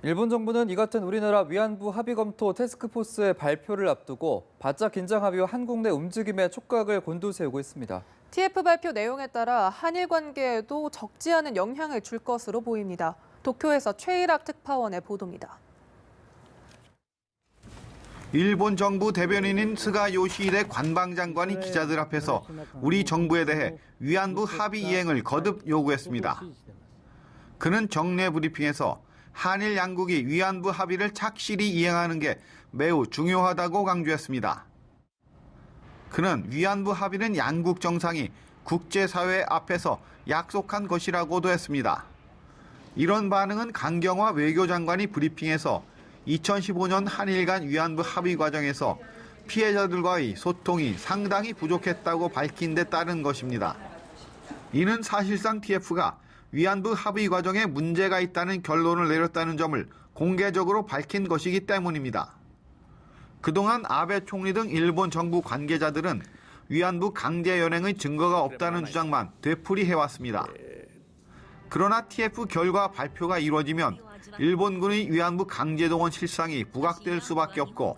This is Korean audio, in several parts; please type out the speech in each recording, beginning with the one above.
일본 정부는 이 같은 우리나라 위안부 합의 검토 태스크포스의 발표를 앞두고 바짝 긴장 합의와 한국 내 움직임에 촉각을 곤두세우고 있습니다. TF 발표 내용에 따라 한일 관계에도 적지 않은 영향을 줄 것으로 보입니다. 도쿄에서 최일학 특파원의 보도입니다. 일본 정부 대변인인 스가 요시히데 관방장관이 기자들 앞에서 우리 정부에 대해 위안부 합의 이행을 거듭 요구했습니다. 그는 정례 브리핑에서 한일 양국이 위안부 합의를 착실히 이행하는 게 매우 중요하다고 강조했습니다. 그는 위안부 합의는 양국 정상이 국제사회 앞에서 약속한 것이라고도 했습니다. 이런 반응은 강경화 외교장관이 브리핑에서 2015년 한일 간 위안부 합의 과정에서 피해자들과의 소통이 상당히 부족했다고 밝힌 데 따른 것입니다. 이는 사실상 TF가 위안부 합의 과정에 문제가 있다는 결론을 내렸다는 점을 공개적으로 밝힌 것이기 때문입니다. 그동안 아베 총리 등 일본 정부 관계자들은 위안부 강제 연행의 증거가 없다는 주장만 되풀이해왔습니다. 그러나 TF 결과 발표가 이루어지면 일본군의 위안부 강제 동원 실상이 부각될 수밖에 없고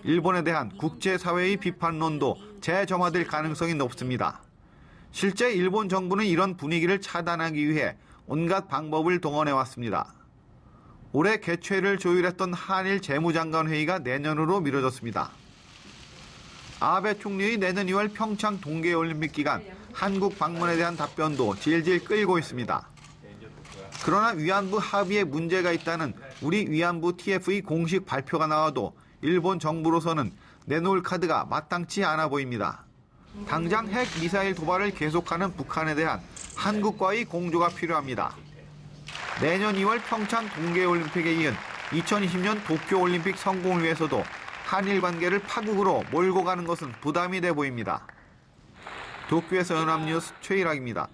일본에 대한 국제사회의 비판론도 재점화될 가능성이 높습니다. 실제 일본 정부는 이런 분위기를 차단하기 위해 온갖 방법을 동원해왔습니다. 올해 개최를 조율했던 한일 재무장관 회의가 내년으로 미뤄졌습니다. 아베 총리의 내년 2월 평창 동계올림픽 기간 한국 방문에 대한 답변도 질질 끌고 있습니다. 그러나 위안부 합의에 문제가 있다는 우리 위안부 TF의 공식 발표가 나와도 일본 정부로서는 내놓을 카드가 마땅치 않아 보입니다. 당장 핵 미사일 도발을 계속하는 북한에 대한 한국과의 공조가 필요합니다. 내년 2월 평창 동계올림픽에 이은 2020년 도쿄올림픽 성공을 위해서도 한일 관계를 파국으로 몰고 가는 것은 부담이 돼 보입니다. 도쿄에서 연합뉴스 최일학입니다.